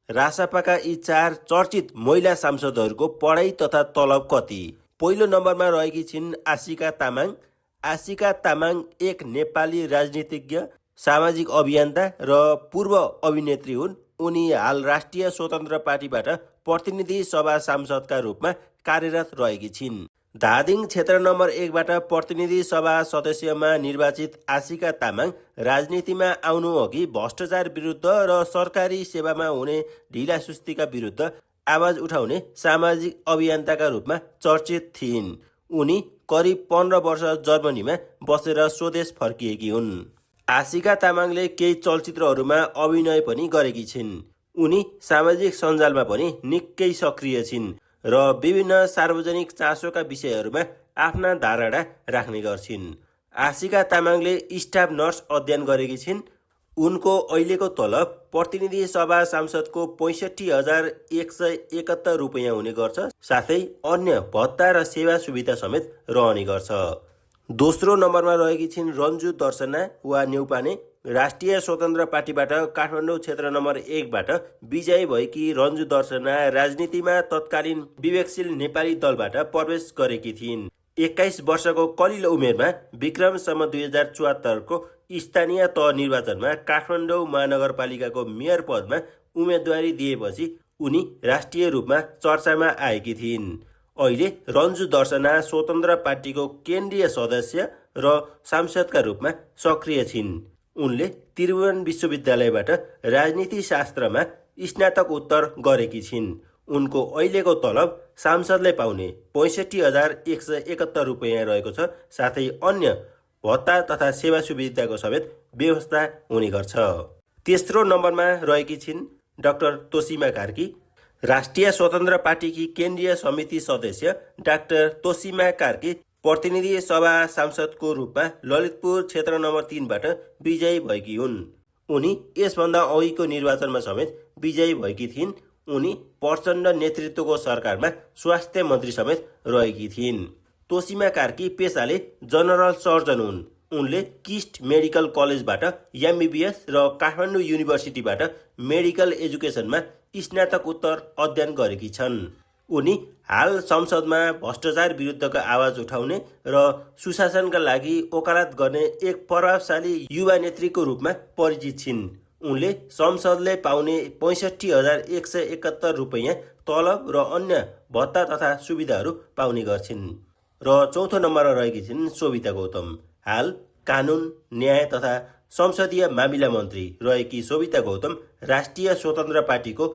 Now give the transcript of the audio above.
रासपाका यी 4 चर्चित महिला सांसदहरूको पढाइ तथा तलब कति? पहिलो नम्बरमा रहेकी छिन् आशिका तामाङ। आशिका तामाङ एक नेपाली राजनीतिज्ञ, सामाजिक अभियन्ता र पूर्व अभिनेत्री हुन्। उनी हाल राष्ट्रिय स्वतन्त्र पार्टीबाट प्रतिनिधि सभा सांसदका रूपमा कार्यरत रहेकी छिन्। धादिङ क्षेत्र नम्बर 1बाट प्रतिनिधि सभा सदस्यमा निर्वाचित आशिका तामाङ राजनीतिमा आउनुअघि भ्रष्टाचार विरुद्ध र सरकारी सेवामा हुने ढिलासुस्तीका विरुद्ध आवाज उठाउने सामाजिक अभियन्ताका रूपमा चर्चित थिइन्। उनी करिब 15 वर्ष जर्मनीमा बसेर स्वदेश फर्किएकी हुन्। आशिका तामाङले केही चलचित्रहरूमा अभिनय पनि गरेकी छिन्। उनी सामाजिक सञ्जालमा पनि निकै सक्रिय छिन् र विभिन्न सार्वजनिक चासोका विषयहरूमा आफ्ना धारणा राख्ने गर्छिन्। आशिका तामाङले स्टाफ नर्स अध्ययन गरेकी छिन्। उनको अहिलेको तलब प्रतिनिधि सभा सांसदको 65,171 रुपियाँ हुने गर्छ। साथै अन्य भत्ता र सेवा सुविधा समेत रहने गर्छ। दोस्रो नम्बरमा रहेकी छिन् रन्जु दर्शना वा न्यौपाने। राष्ट्रिय स्वतन्त्र पार्टीबाट काठमाडौँ क्षेत्र नम्बर 1बाट विजयी भएकी रन्जु दर्शना राजनीतिमा तत्कालीन विवेकशील नेपाली दलबाट प्रवेश गरेकी थिइन्। 21 वर्षको कलिलो उमेरमा विक्रमसम्म 2074को स्थानीय तह निर्वाचनमा काठमाडौँ महानगरपालिकाको मेयर पदमा उम्मेदवारी दिएपछि उनी राष्ट्रिय रूपमा चर्चामा आएकी थिइन्। अहिले रन्जु दर्शना स्वतन्त्र पार्टीको केन्द्रीय सदस्य र सांसदका रूपमा सक्रिय छिन्। उनले त्रिभुवन विश्वविद्यालयबाट राजनीति शास्त्रमा स्नातकोत्तर गरेकी छिन्। उनको अहिलेको तलब सांसदले पाउने 65,171 रुपियाँ रहेको छ। साथै अन्य भत्ता तथा सेवा सुविधाको समेत व्यवस्था हुने गर्छ। तेस्रो नम्बरमा रहेकी छिन् डाक्टर तोसीमा कार्की। राष्ट्रिय स्वतन्त्र पार्टीकी केन्द्रीय समिति सदस्य डाक्टर तोसीमा कार्की प्रतिनिधि सभा सांसदको रूपमा ललितपुर क्षेत्र नम्बर 3बाट विजयी भएकी हुन्। उनी यसभन्दा अघिको निर्वाचनमा समेत विजयी भएकी थिइन्। उनी प्रचण्ड नेतृत्वको सरकारमा स्वास्थ्य मन्त्री समेत रहेकी थिइन्। तोसीमा कार्की पेसाले जनरल सर्जन हुन्। उनले किस्ट मेडिकल कलेजबाट एमबीबीएस र काठमाडौँ युनिभर्सिटीबाट मेडिकल एजुकेसनमा स्नातकोत्तर अध्ययन गरेकी छन्। उनी हाल संसदमा भ्रष्टाचार विरुद्धको आवाज उठाउने र सुशासनका लागि वकालत गर्ने एक प्रभावशाली युवा नेत्रीको रूपमा परिचित छिन्। उनले संसदले पाउने 65,171 रुपियाँ तलब र अन्य भत्ता तथा सुविधाहरू पाउने गर्छिन्। र चौथो नम्बरमा रहेकी छिन् शोभिता गौतम। हाल कानुन, न्याय तथा संसदीय मामिला मन्त्री रहेकी शोभिता गौतम राष्ट्रिय स्वतन्त्र पार्टीको